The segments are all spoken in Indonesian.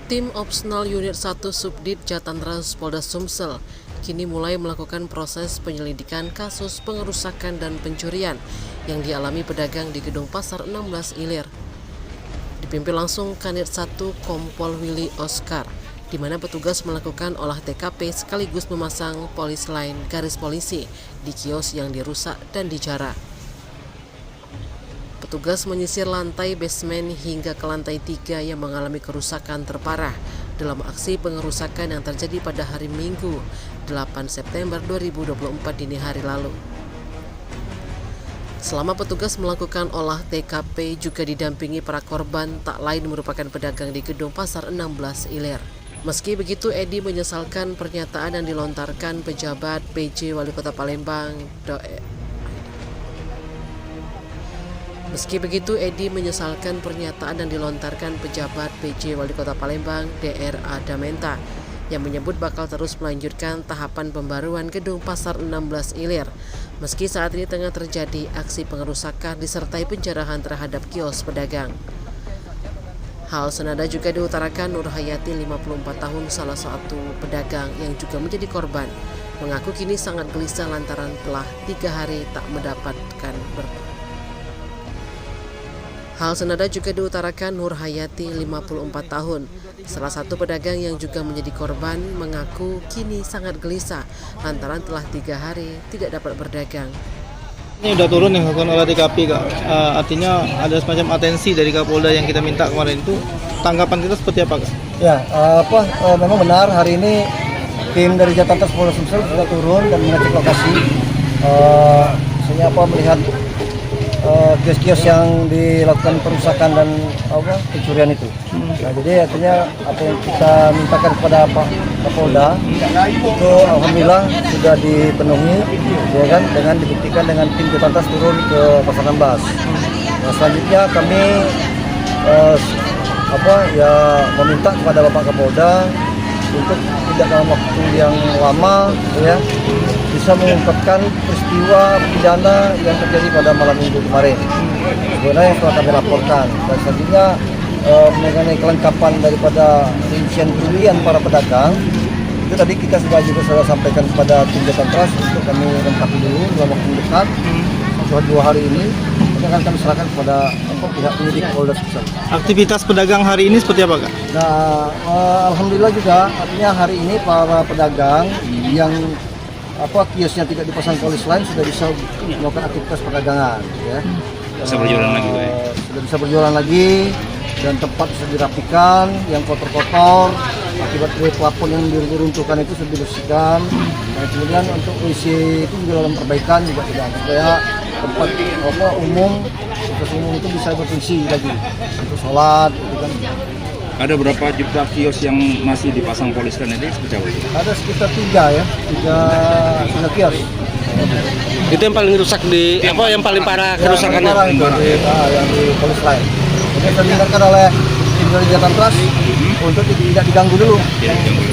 Tim Opsenal Unit 1 Subdit Jatantras Polda Sumsel kini mulai melakukan proses penyelidikan kasus pengerusakan dan pencurian yang dialami pedagang di Gedung Pasar 16 Ilir. Dipimpin langsung Kanit 1 Kompol Willy Oscar, di mana petugas melakukan olah TKP sekaligus memasang polis lain garis polisi di kios yang dirusak dan dijarah. Petugas menyisir lantai basement hingga ke lantai 3 yang mengalami kerusakan terparah dalam aksi pengerusakan yang terjadi pada hari Minggu 8 September 2024 dini hari lalu. Selama petugas melakukan olah TKP juga didampingi para korban tak lain merupakan pedagang di Gedung Pasar 16 Ilir. Meski begitu, Edi menyesalkan pernyataan yang dilontarkan pejabat PJ Wali Kota Palembang Dr. Adamenta yang menyebut bakal terus melanjutkan tahapan pembaruan Gedung Pasar 16 Ilir meski saat ini tengah terjadi aksi pengerusakan disertai penjarahan terhadap kios pedagang. Hal senada juga diutarakan Nur Hayati, 54 tahun, salah satu pedagang yang juga menjadi korban, mengaku kini sangat gelisah lantaran telah 3 hari tak mendapatkan Hal senada juga diutarakan Nur Hayati, 54 tahun, salah satu pedagang yang juga menjadi korban, mengaku kini sangat gelisah lantaran telah 3 hari tidak dapat berdagang. Ini udah turun yang melakukan olah TKP, Kak. Artinya ada semacam atensi dari Kapolda yang kita minta kemarin itu. Tanggapan kita seperti apa, Kak? Ya, memang benar hari ini tim dari Jatantras Polda Sumsel sudah turun dan mengecek lokasi. Saya melihat kios-kios yang dilakukan perusakan dan pencurian itu. Nah, jadi artinya apa yang kita mintakan kepada Pak Kapolda itu alhamdulillah sudah dipenuhi, ya kan, dengan dibuktikan dengan tim Jatantras turun ke Pasar 16. Nah, selanjutnya kami meminta kepada Bapak Kapolda untuk tidak dalam waktu yang lama ya bisa mengungkapkan peristiwa pidana yang terjadi pada malam Minggu kemarin. Sebenarnya yang telah kami laporkan dan selanjutnya mengenai kelengkapan daripada rincian kerugian para pedagang itu tadi kita sudah sampaikan kepada tim Jatantras untuk kami lengkapi dulu dalam waktu dekat 2 hari ini. Akan kami serahkan kepada pihak penyidik Polda Sumsel. Aktivitas pedagang hari ini seperti apa, Kak? Nah, alhamdulillah juga artinya hari ini para pedagang yang kiosnya tidak dipasang polis lain sudah bisa melakukan aktivitas perdagangan, ya. Bisa berjualan lagi, Pak. Sudah bisa berjualan lagi dan tempat sudah dirapikan, yang kotor-kotor akibat dari plafon yang diruntuhkan itu sudah dibersihkan. Dan kemudian untuk WC itu juga dalam perbaikan juga tidak, supaya tempat umum itu bisa berfungsi lagi untuk sholat gitu kan. Ada berapa juta kios yang masih dipasang poliskan ini seperti apa? Ada sekitar 3 kios. Itu yang paling rusak yang paling parah kerusakannya? Yang di polis lain. Jadi saya diingatkan oleh tim dari Jatantras untuk tidak diganggu dulu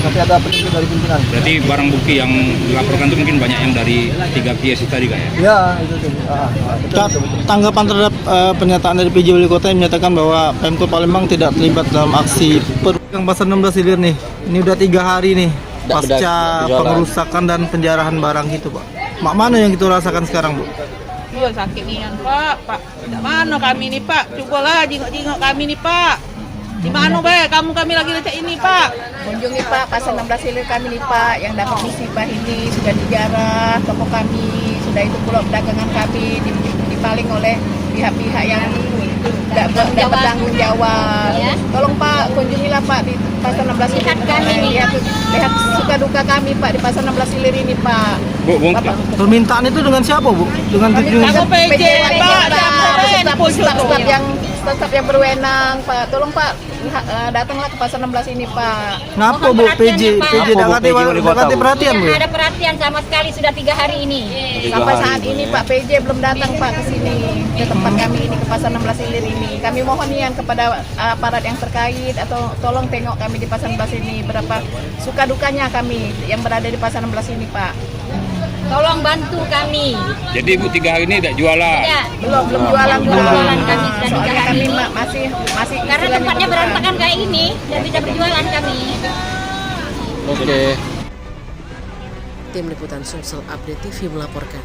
sampai ada petunjuk dari pimpinan. Berarti barang bukti yang dilaporkan itu mungkin banyak yang dari 3 kios itu tadi, Kak, ya? Ya, itu. Betul. Tanggapan terhadap pernyataan dari PJ Wali Kota yang menyatakan bahwa Pemkot Palembang tidak terlibat dalam aksi pedagang Pasar 16 Ilir nih. Ini udah 3 hari nih pasca pengerusakan dan penjarahan barang gitu, Pak. Mana yang kita rasakan sekarang, Bu? Sakit nian, Pak. Tidak mana kami nih, Pak? Cobalah jengok-jengok kami nih, Pak. Di mana, Be? Kami lagi lecek ini, Pak. Kunjungi, Pak, Pasar 16 Ilir kami nih, Pak, yang dapat musibah ini sudah dijarah toko kami, sudah itu pula dagangan kami dipaling oleh pihak-pihak yang tidak bertanggung jawab. Ya. Tolong, Pak, kunjungilah, Pak, di Pasar 16 Ilir kami. Lihat suka duka kami, Pak, di Pasar 16 Ilir ini, Pak. Bu, permintaan itu dengan siapa, Bu? Dengan PJ, Pak, staf yang berwenang, Pak. Tolong, Pak, datanglah ke Pasar 16 ini, Pak. Kenapa, Bu? PJ Dakati perhatian, Bu? Ada perhatian sama sekali sudah 3 hari ini. Sampai saat ini Pak PJ belum datang, Pak, ke sini, ke tempat kami ini, ke Pasar 16 Ilir ini. Kami mohon nian kepada aparat yang terkait atau tolong tengok kami di Pasar 16 ini berapa suka dukanya kami yang berada di Pasar 16 ini, Pak. Tolong bantu kami. Jadi Ibu 3 hari ini tidak jualan? Ya, belum jualan jualan kami sudah 3 soalnya hari kami ini. masih Karena tempatnya berantakan kayak ini, tidak bisa berjualan kami. Oke. Tim Liputan Sumsel Update TV melaporkan.